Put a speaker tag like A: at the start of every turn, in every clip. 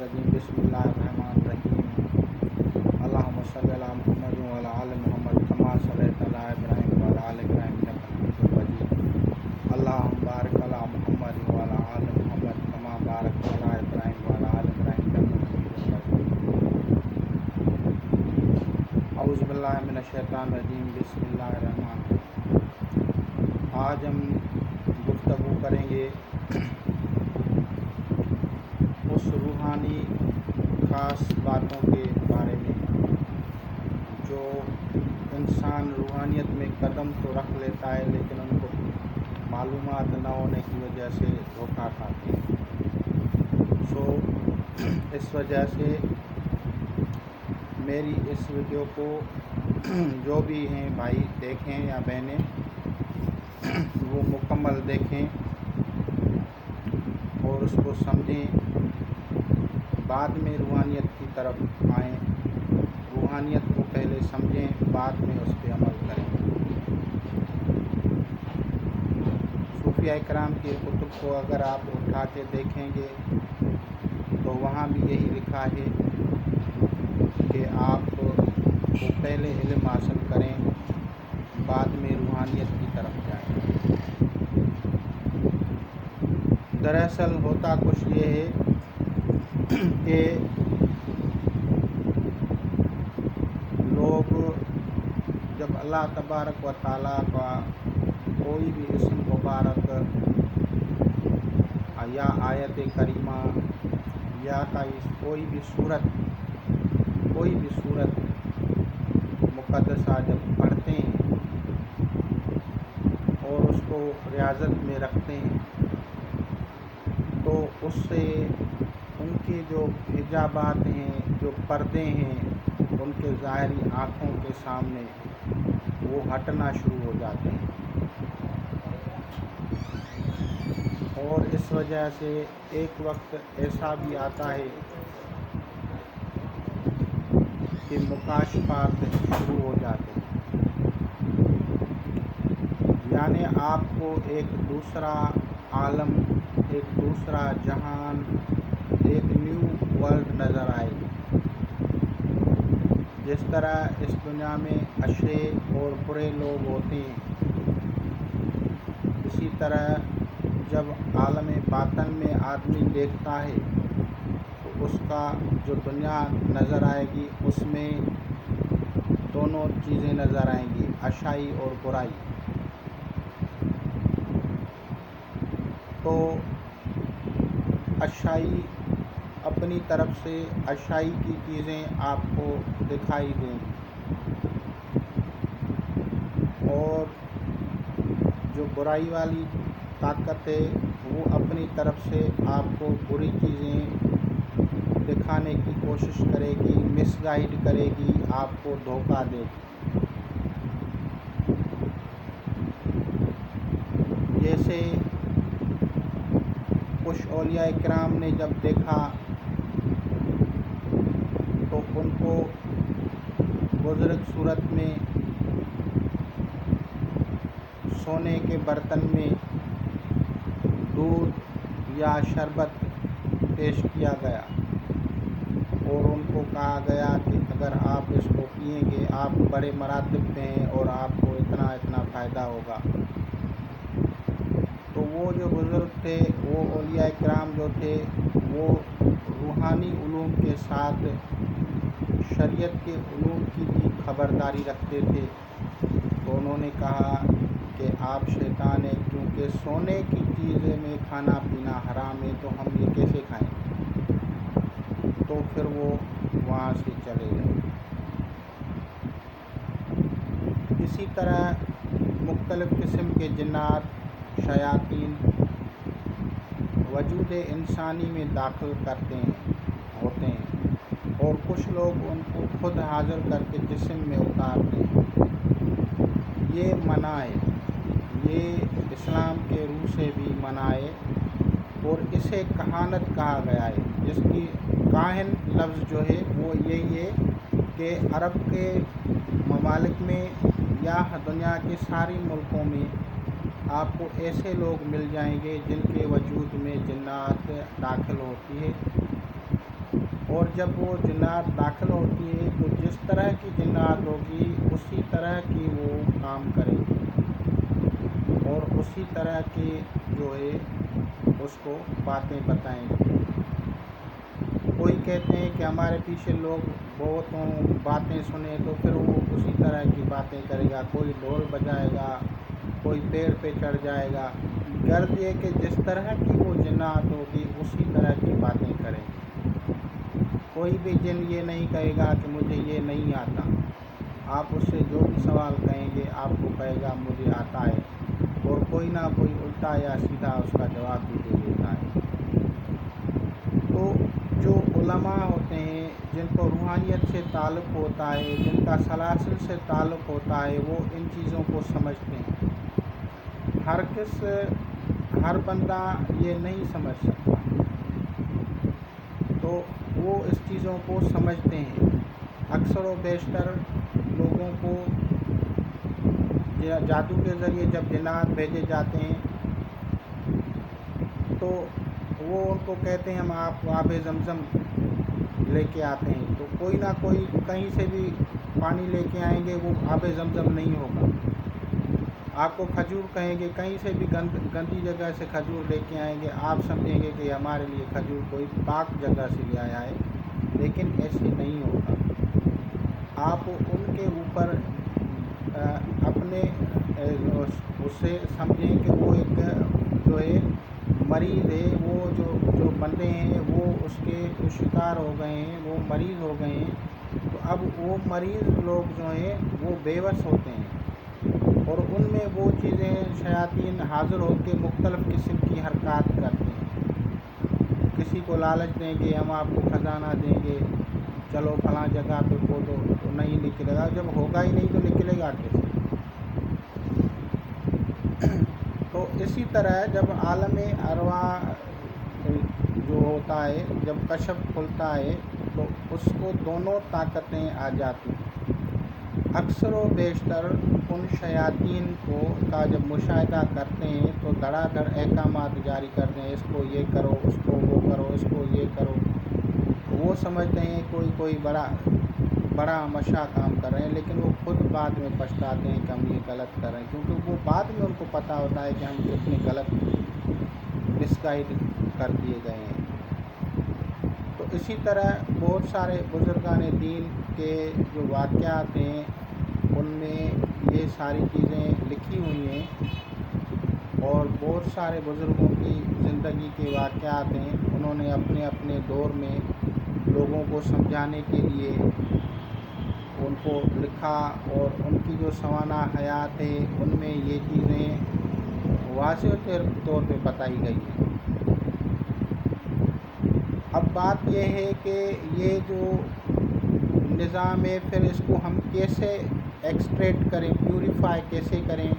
A: الشیطان الرجیم بسم اللہ الرحمن الرحیم اللہم صلی علی محمد وعلی آل محمد کما صلیت علی ابراہیم وعلی آل ابراہیم انک حمید مجید اللہم بارک علی محمد وعلی آل محمد کما بارکت علی ابراہیم وعلی آل ابراہیم انک حمید مجید اعوذ باللہ من الشیطان الرجیم بسم اللہ الرحمن الرحیم۔ آج ہم گفتگو کریں گے اس روحانی خاص باتوں کے بارے میں جو انسان روحانیت میں قدم تو رکھ لیتا ہے لیکن ان کو معلومات نہ ہونے کی وجہ سے دھوکہ کھاتے ہیں۔ اس وجہ سے میری اس ویڈیو کو جو بھی ہیں بھائی دیکھیں یا بہنیں وہ مکمل دیکھیں اور اس کو سمجھیں، بعد میں روحانیت کی طرف آئیں، روحانیت کو پہلے سمجھیں بعد میں اس پہ عمل کریں۔ صوفیہ کرام کے کتب کو اگر آپ اٹھا کے دیکھیں گے تو وہاں بھی یہی لکھا ہے کہ آپ کو پہلے علم حاصل کریں بعد میں روحانیت کی طرف جائیں۔ دراصل ہوتا کچھ یہ ہے کہ لوگ جب اللہ تبارک و تعالیٰ کا کوئی بھی اسم مبارک یا آیت کریمہ یا کوئی بھی صورت مقدسہ جب پڑھتے ہیں اور اس کو ریاضت میں رکھتے ہیں تو اس سے ان کے جو حجابات ہیں، جو پردے ہیں ان کے ظاہری آنکھوں کے سامنے وہ ہٹنا شروع ہو جاتے ہیں، اور اس وجہ سے ایک وقت ایسا بھی آتا ہے کہ مکاشفات شروع ہو جاتے ہیں، یعنی آپ کو ایک دوسرا عالم، ایک دوسرا جہان، ایک نیو ورلڈ نظر آئے گی۔ جس طرح اس دنیا میں اچھے اور برے لوگ ہوتے ہیں، اسی طرح جب عالم باطن میں آدمی دیکھتا ہے تو اس کا جو دنیا نظر آئے گی اس میں دونوں چیزیں نظر آئیں گی، اچھائی اور برائی۔ تو اچھائی اپنی طرف سے اچھائی کی چیزیں آپ کو دکھائی دیں گی، اور جو برائی والی طاقت ہے وہ اپنی طرف سے آپ کو بری چیزیں دکھانے کی کوشش کرے گی، مس گائیڈ کرے گی، آپ کو دھوکہ دے گی۔ جیسے کچھ اولیاء کرام نے جب دیکھا تو ان کو بزرگ صورت میں سونے کے برتن میں دودھ یا شربت پیش کیا گیا اور ان کو کہا گیا کہ اگر آپ اس کو پئیں گے آپ بڑے مراتب پہ ہیں اور آپ کو اتنا فائدہ ہوگا۔ تو وہ جو بزرگ تھے، وہ اولیاء کرام جو تھے، وہ روحانی علوم کے ساتھ شریعت کے علوم کی بھی خبرداری رکھتے تھے، تو انہوں نے کہا کہ آپ شیطان ہیں، کیونکہ سونے کی چیزیں میں کھانا پینا حرام ہے تو ہم یہ کیسے کھائیں؟ تو پھر وہ وہاں سے چلے گئے۔ اسی طرح مختلف قسم کے جنات، شیاطین وجود انسانی میں داخل ہوتے ہیں اور کچھ لوگ ان کو خود حاضر کر کے جسم میں اتارتے ہیں۔ یہ منع ہے، یہ اسلام کے روح سے بھی منع ہے، اور اسے کہانت کہا گیا ہے۔ جس کی کاہن لفظ جو ہے وہ یہی ہے کہ عرب کے ممالک میں یا دنیا کے سارے ملکوں میں آپ کو ایسے لوگ مل جائیں گے جن کے وجود میں جنات داخل ہوتی ہے اور جب وہ جنات داخل ہوتی ہے تو جس طرح کی جنات ہوگی اسی طرح کی وہ کام کرے گی اور اسی طرح کی جو ہے اس کو باتیں بتائیں گے۔ کوئی کہتے ہیں کہ ہمارے پیچھے لوگ بہت ہوں، باتیں سنیں، تو پھر وہ اسی طرح کی باتیں کرے گا۔ کوئی ڈھول بجائے گا، کوئی پیڑ پہ چڑھ جائے گا۔ غرض یہ کہ جس طرح کی وہ جنات ہوگی اسی طرح کی باتیں کریں گے۔ کوئی بھی جن یہ نہیں کہے گا کہ مجھے یہ نہیں آتا۔ آپ اس سے جو بھی سوال کہیں گے آپ کو کہے گا مجھے آتا ہے، اور کوئی نہ کوئی الٹا یا سیدھا اس کا جواب بھی دے دیتا ہے۔ تو جو علماء ہوتے ہیں جن کو روحانیت سے تعلق ہوتا ہے، جن کا سلاسل سے تعلق ہوتا ہے، وہ ان چیزوں کو سمجھتے ہیں۔ ہر بندہ یہ نہیں سمجھ سکتا، تو وہ اس چیزوں کو سمجھتے ہیں۔ اکثر و بیشتر لوگوں کو جادو کے ذریعے جب جنات بھیجے جاتے ہیں تو وہ ان کو کہتے ہیں ہم آپ کو آب زمزم لے کے آتے ہیں، تو کوئی نہ کوئی کہیں سے بھی پانی لے کے آئیں گے، وہ آب زمزم نہیں ہوگا۔ آپ کو کھجور کہیں گے، کہیں سے بھی گندی جگہ سے کھجور لے کے آئیں گے، آپ سمجھیں گے کہ ہمارے لیے کھجور کوئی پاک جگہ سے لے آیا ہے، لیکن ایسے نہیں ہوگا۔ آپ ان کے اوپر اپنے اس سے سمجھیں کہ وہ ایک جو ہے مریض ہے، وہ جو بندے ہیں وہ اس کے شکار ہو گئے ہیں، وہ مریض ہو گئے ہیں، تو اب وہ مریض لوگ جو ہیں وہ بے بس ہوتے ہیں، اور ان میں وہ چیزیں شیاطین حاضر ہو کے مختلف قسم کی حرکات کرتے ہیں۔ کسی کو لالچ دیں گے ہم آپ کو خزانہ دیں گے، چلو فلاں جگہ پہ کھودو، تو نہیں نکلے گا، جب ہوگا ہی نہیں تو نکلے گا کیسے؟ تو اسی طرح جب عالم ارواح جو ہوتا ہے، جب کشف کھلتا ہے تو اس کو دونوں طاقتیں آ جاتی ہیں۔ اکثر و بیشتر ان شیاطین کا جب مشاہدہ کرتے ہیں تو دھڑا دھڑ احکامات جاری کرتے ہیں، اس کو یہ کرو، اس کو وہ کرو، اس کو یہ کرو۔ وہ سمجھتے ہیں کوئی بڑا مشا کام کر رہے ہیں، لیکن وہ خود بعد میں پچھتاتے ہیں کہ ہم یہ غلط کر رہے ہیں، کیونکہ وہ بعد میں ان کو پتہ ہوتا ہے کہ ہم کتنے غلط مس گائیڈ کر دیے گئے ہیں۔ تو اسی طرح بہت سارے بزرگان دین کے جو واقعات ہیں ان میں یہ ساری چیزیں لکھی ہوئی ہیں، اور بہت سارے بزرگوں کی زندگی کے واقعات ہیں، انہوں نے اپنے اپنے دور میں لوگوں کو سمجھانے کے لیے ان کو لکھا، اور ان کی جو سوانح حیات ہے ان میں یہ چیزیں واضح طور پہ بتائی گئی ہیں۔ اب بات یہ ہے کہ یہ جو نظام ہے پھر اس کو ہم کیسے ایکسٹریکٹ کریں، پیوریفائی کیسے کریں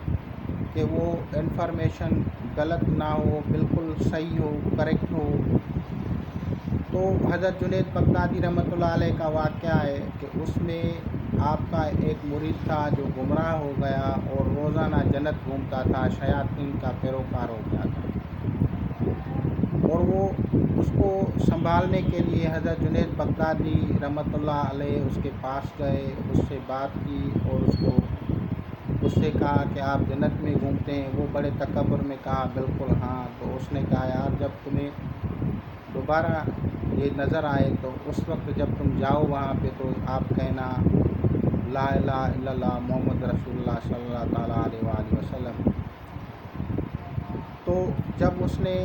A: کہ وہ انفارمیشن غلط نہ ہو، بالکل صحیح ہو، کریکٹ ہو۔ تو حضرت جنید بغدادی رحمۃ اللہ علیہ کا واقعہ ہے کہ اس میں آپ کا ایک مرید تھا جو گمراہ ہو گیا اور روزانہ جنت گھومتا تھا، شیاطین کا پیروکار ہو گیا تھا، اور وہ اس کو سنبھالنے کے لیے حضرت جنید بغدادی رحمۃ اللہ علیہ اس کے پاس گئے، اس سے بات کی اور اس سے کہا کہ آپ جنت میں گھومتے ہیں؟ وہ بڑے تکبر میں کہا بالکل ہاں۔ تو اس نے کہا یار جب تمہیں دوبارہ یہ نظر آئے تو اس وقت جب تم جاؤ وہاں پہ تو آپ کہنا لا الہ الا اللہ محمد رسول اللہ صلی اللہ تعالیٰ علیہ وآلہ وسلم۔ تو جب اس نے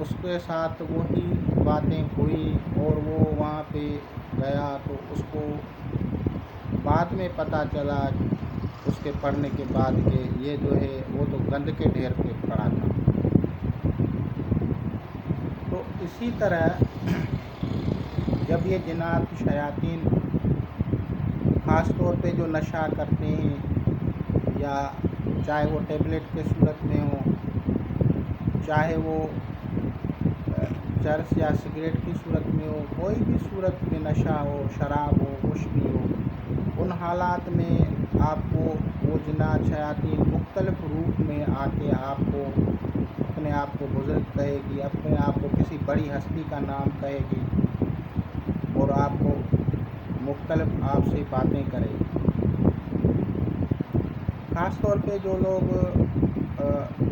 A: اس کے ساتھ وہی باتیں ہوئی اور وہ وہاں پہ گیا تو اس کو بعد میں پتہ چلا اس کے پڑھنے کے بعد کہ یہ جو ہے وہ تو گند کے ڈھیر پہ پڑا تھا۔ تو اسی طرح جب یہ جنات شیاطین خاص طور پہ جو نشہ کرتے ہیں، یا چاہے وہ ٹیبلٹ کے صورت میں ہو، چاہے وہ چرس یا سگریٹ کی صورت میں ہو، کوئی بھی صورت میں نشہ ہو، شراب ہو، کچھ بھی ہو، ان حالات میں آپ کو وہ جنات شیاطین مختلف روپ میں آ کے آپ کو اپنے آپ کو بزرگ کہے گی، اپنے آپ کو کسی بڑی ہستی کا نام کہے گی، اور آپ کو مختلف آپ سے باتیں کرے۔ خاص طور پہ جو لوگ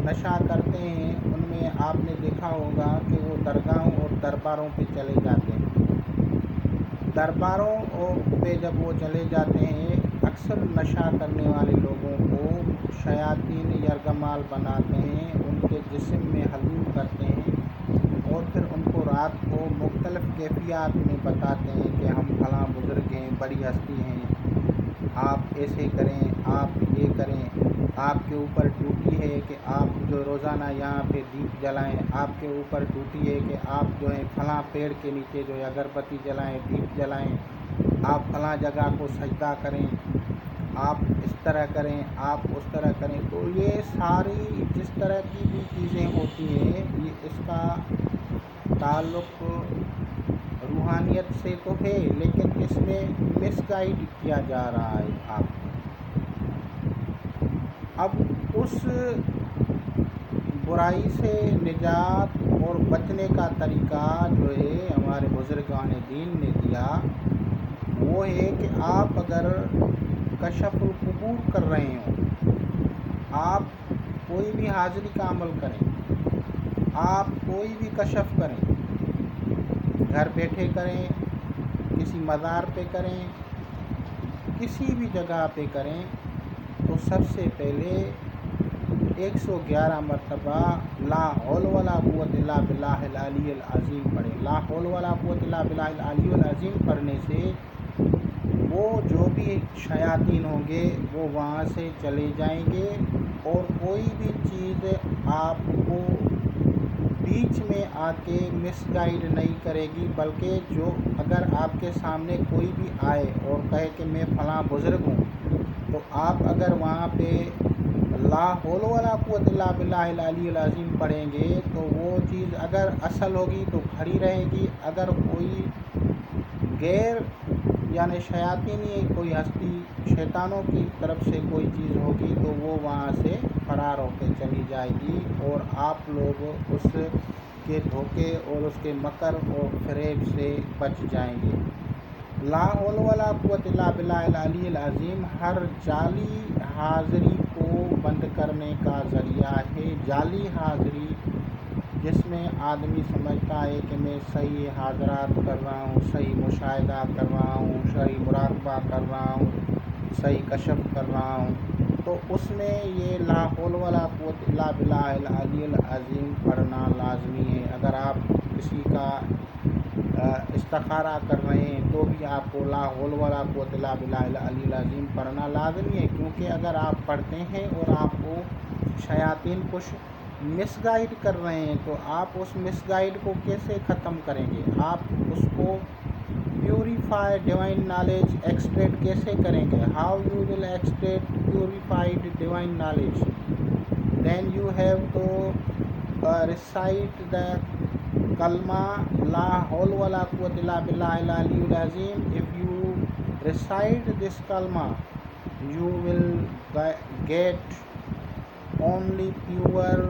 A: نشہ کرتے ہیں ان میں آپ نے دیکھا ہوگا کہ وہ درگاہوں اور درباروں پہ چلے جاتے ہیں۔ درباروں پہ جب وہ چلے جاتے ہیں، اکثر نشہ کرنے والے لوگوں کو شیاطین یرغمال بناتے ہیں، ان کے جسم میں حلول کرتے ہیں اور پھر ان کو رات کو مختلف کیفیات میں بتاتے ہیں کہ ہم فلاں بزرگ ہیں، بڑی ہستی ہیں، آپ ایسے کریں، آپ یہ کریں، آپ کے اوپر ڈیوٹی ہے کہ آپ جو روزانہ یہاں پہ دیپ جلائیں، آپ کے اوپر ڈیوٹی ہے کہ آپ جو ہے فلاں پیڑ کے نیچے جو ہے اگربتی جلائیں، دیپ جلائیں، آپ فلاں جگہ کو سجدہ کریں، آپ اس طرح کریں، آپ اس طرح کریں۔ تو یہ ساری جس طرح کی بھی چیزیں ہوتی ہیں، یہ اس کا تعلق روحانیت سے تو ہے، لیکن اس میں مس گائیڈ کیا جا رہا ہے آپ کو۔ اب اس برائی سے نجات اور بچنے کا طریقہ جو ہے ہمارے بزرگان دین نے دیا، وہ ہے کہ آپ اگر کشف القبور کر رہے ہوں، آپ کوئی بھی حاضری کا عمل کریں، آپ کوئی بھی کشف کریں، گھر بیٹھے کریں، کسی مزار پہ کریں، کسی بھی جگہ پہ کریں، تو سب سے پہلے 111 مرتبہ لا حول ولا قوت الا باللہ العلی العظیم پڑھیں۔ لا حول ولا قوت الا باللہ العلی العظیم پڑھنے سے وہ جو بھی شیاطین ہوں گے وہ وہاں سے چلے جائیں گے، اور کوئی بھی چیز آپ کو بیچ میں آ کے مس گائیڈ نہیں کرے گی، بلکہ جو اگر آپ کے سامنے کوئی بھی آئے اور کہے کہ میں فلاں بزرگ ہوں، تو آپ اگر وہاں پہ لا حول ولا قوت الا باللہ العلی العظیم پڑھیں گے تو وہ چیز اگر اصل ہوگی تو کھڑی رہے گی، اگر کوئی غیر یعنی شیاطینی کوئی ہستی شیطانوں کی طرف سے کوئی چیز ہوگی تو وہ وہاں سے فرار ہو کے چلی جائے گی، اور آپ لوگ اس کے دھوکے اور اس کے مکر اور فریب سے بچ جائیں گے۔ لا حول ولا قوت الا باللہ العلی العظیم ہر جعلی حاضری کو بند کرنے کا ذریعہ ہے۔ جعلی حاضری جس میں آدمی سمجھتا ہے کہ میں صحیح حاضرات کر رہا ہوں، صحیح مشاہدہ کر رہا ہوں، صحیح مراقبہ کر رہا ہوں، صحیح کشف کر رہا ہوں، تو اس میں یہ لا حول ولا قوت الا باللہ العلی العظیم پڑھنا لازمی ہے۔ اگر آپ کسی کا استخارہ کر رہے ہیں تو بھی آپ کو لا حول ولا قوت الا باللہ العلی العظیم پڑھنا لازمی ہے، کیونکہ اگر آپ پڑھتے ہیں اور آپ کو شیاطین کچھ مس گائیڈ کر رہے ہیں تو آپ اس مس گائیڈ کو کیسے ختم کریں گے؟ آپ اس کو پیوریفائی ڈیوائن نالج ایکسٹریٹ کیسے کریں گے؟ How you will extract purified divine knowledge? Then you have to recite the کلمہ لا حول ولا قوت الا باللہ العلی العظیم. If you recite this kalma, you will get only pure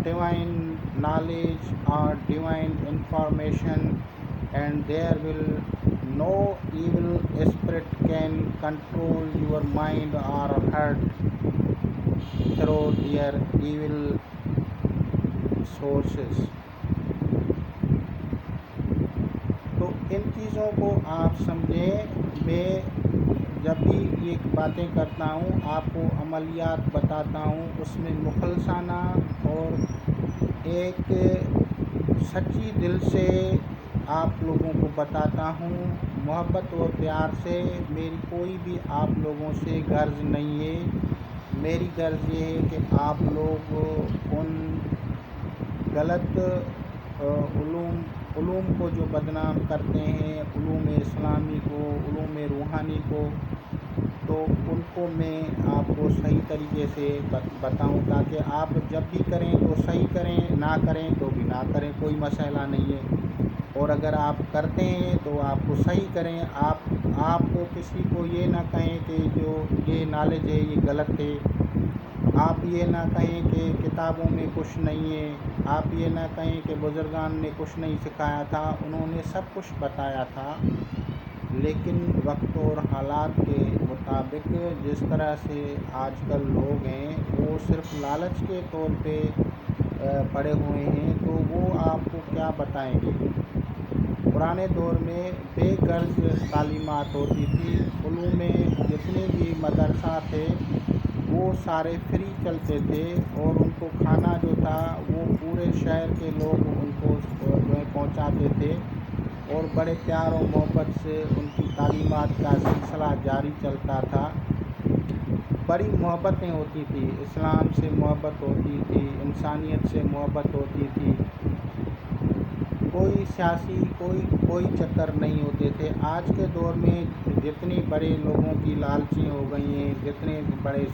A: divine knowledge or divine information, and there will no evil spirit can control your mind or heart through their evil sources. تو ان چیزوں کو آپ سمجھیں۔ میں جب بھی یہ باتیں کرتا ہوں آپ کو عملیات بتاتا ہوں، اس میں مخلصانہ اور ایک سچی دل سے آپ لوگوں کو بتاتا ہوں، محبت اور پیار سے۔ میری کوئی بھی آپ لوگوں سے غرض نہیں ہے، میری غرض یہ ہے کہ آپ لوگ ان غلط علوم کو جو بدنام کرتے ہیں، علوم اسلامی کو، علوم روحانی کو، تو ان کو میں آپ کو صحیح طریقے سے بتاؤں تاکہ آپ جب بھی کریں تو صحیح کریں، نہ کریں تو بھی نہ کریں، کوئی مسئلہ نہیں ہے۔ اور اگر آپ کرتے ہیں تو آپ کو صحیح کریں، آپ کو کسی کو یہ نہ کہیں کہ جو یہ نالج ہے یہ غلط ہے، آپ یہ نہ کہیں کہ کتابوں میں کچھ نہیں ہے، آپ یہ نہ کہیں کہ بزرگان نے کچھ نہیں سکھایا تھا، انہوں نے سب کچھ بتایا تھا، لیکن وقت اور حالات کے مطابق جس طرح سے آج کل لوگ ہیں وہ صرف لالچ کے طور پہ پڑے ہوئے ہیں، تو وہ آپ کو کیا بتائیں گے۔ پرانے دور میں بے غرض تعلیمات ہوتی تھی، علوم میں جتنے بھی مدرسہ تھے وہ سارے فری چلتے تھے، اور ان کو کھانا جو تھا وہ پورے شہر کے لوگ ان کو جو ہے پہنچاتے تھے، اور بڑے پیار و محبت سے ان کی تعلیمات کا سلسلہ جاری چلتا تھا۔ بڑی محبتیں ہوتی تھی، اسلام سے محبت ہوتی تھی، انسانیت سے محبت ہوتی تھی، کوئی سیاسی کوئی چکر نہیں ہوتے تھے۔ آج کے دور میں جتنی بڑے لوگوں کی لالچیں ہو گئی ہیں، جتنے بڑے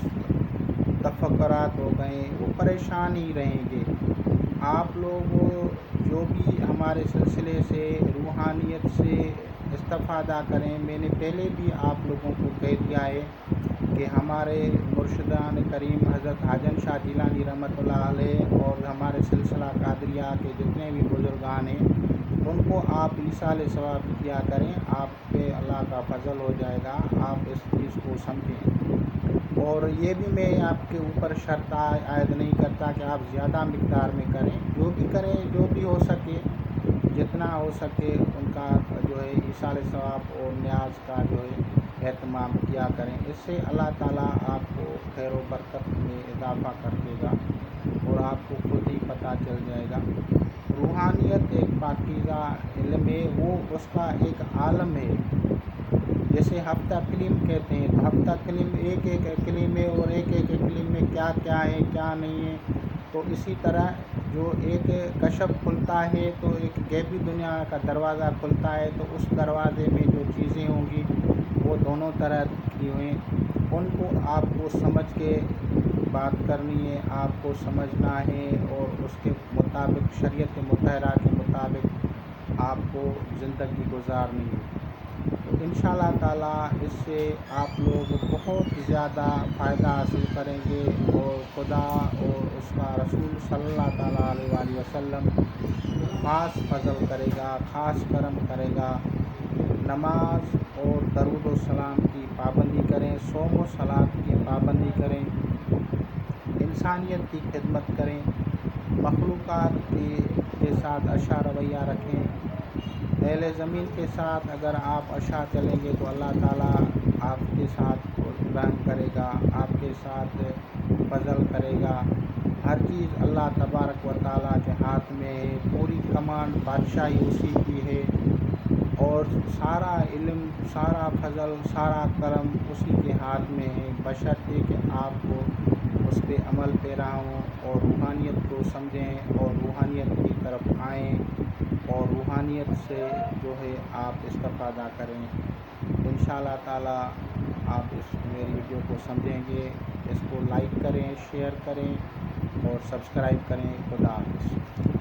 A: تفکرات ہو گئے ہیں، وہ پریشان ہی رہیں گے۔ آپ لوگ جو بھی ہمارے سلسلے سے روحانیت سے استفادہ کریں، میں نے پہلے بھی آپ لوگوں کو کہہ دیا ہے کہ ہمارے مرشدان کریم حضرت حاجن شاہ جیلانی رحمۃ اللہ علیہ اور ہمارے سلسلہ قادریہ کے جتنے بھی بزرگان ہیں ان کو آپ ایصال ثواب کیا کریں، آپ پہ اللہ کا فضل ہو جائے گا۔ آپ اس چیز کو سمجھیں، اور یہ بھی میں آپ کے اوپر شرط عائد نہیں کرتا کہ آپ زیادہ مقدار میں کریں، جو بھی کریں، جو بھی ہو سکے، جتنا ہو سکے ان کا جو ہے ایصال ثواب اور نیاز کا جو ہے اہتمام کیا کریں۔ اس سے اللہ تعالیٰ آپ کو خیر و برکت میں اضافہ کر دے گا، اور آپ کو خود ہی پتہ چل جائے گا۔ روحانیت ایک پاکیزہ علم ہے، وہ اس کا ایک عالم ہے۔ جیسے ہفتہ کلیم کہتے ہیں، تو ہفتہ کلیم ایک کلیم ہے، اور ایک کلیم میں کیا کیا ہے کیا نہیں ہے، تو اسی طرح جو ایک کشف کھلتا ہے تو ایک غیبی دنیا کا دروازہ کھلتا ہے، تو اس دروازے میں جو چیزیں ہوں گی وہ دونوں طرح کی ہوئیں، ان کو آپ کو سمجھ کے بات کرنی ہے، آپ کو سمجھنا ہے، اور اس کے مطابق شریعت مطہرہ کے مطابق آپ کو زندگی گزارنی ہے۔ تو انشاءاللہ تعالیٰ اس سے آپ لوگ بہت زیادہ فائدہ حاصل کریں گے، اور خدا اور اس کا رسول صلی اللہ تعالیٰ علیہ وآلہ وسلم خاص فضل کرے گا، خاص کرم کرے گا۔ نماز اور درود و سلام کی پابندی کریں، صوم و صلات کی پابندی کریں، انسانیت کی خدمت کریں، مخلوقات کے ساتھ اچھا رویہ رکھیں۔ اہل زمین کے ساتھ اگر آپ اچھا چلیں گے تو اللہ تعالیٰ آپ کے ساتھ رحم کرے گا، آپ کے ساتھ فضل کرے گا۔ ہر چیز اللہ تبارک و تعالیٰ کے ہاتھ میں ہے، پوری کمان بادشاہی اسی کی ہے، اور سارا علم، سارا فضل، سارا کرم اسی کے ہاتھ میں ہے، بشرطے کہ آپ کو اس پہ عمل پیرا ہوں، اور روحانیت کو سمجھیں، اور روحانیت کی طرف آئیں، اور روحانیت سے جو ہے آپ استفادہ کریں۔ انشاءاللہ تعالیٰ آپ اس میری ویڈیو کو سمجھیں گے، اس کو لائک کریں، شیئر کریں، اور سبسکرائب کریں۔ خدا حافظ۔